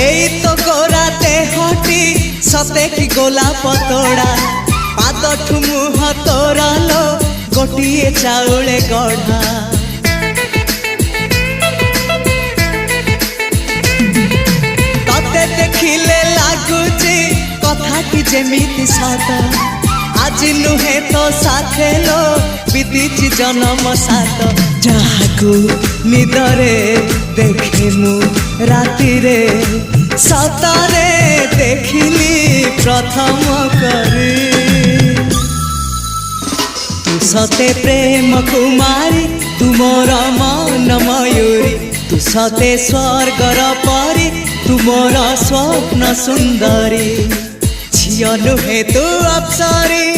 एई तो गोरा देहटी सते कि गोलाप तोड़ा पाद मुह तोरा लो गोटिए चाउले गढ़ा तते देखिले लागुची कथाटी जेमिति सत आज नुहे तो साथे लो बीतीची जन्म सात जहाकू निदरे देखे मु राति रे सतरे देखिली प्रथम करी तू सते प्रेम कुमारी तू मोर मन मयूरी तू सते स्वर्गर परी तू मोर स्वप्न सुंदरी झियो नुहे तू अप्सरी।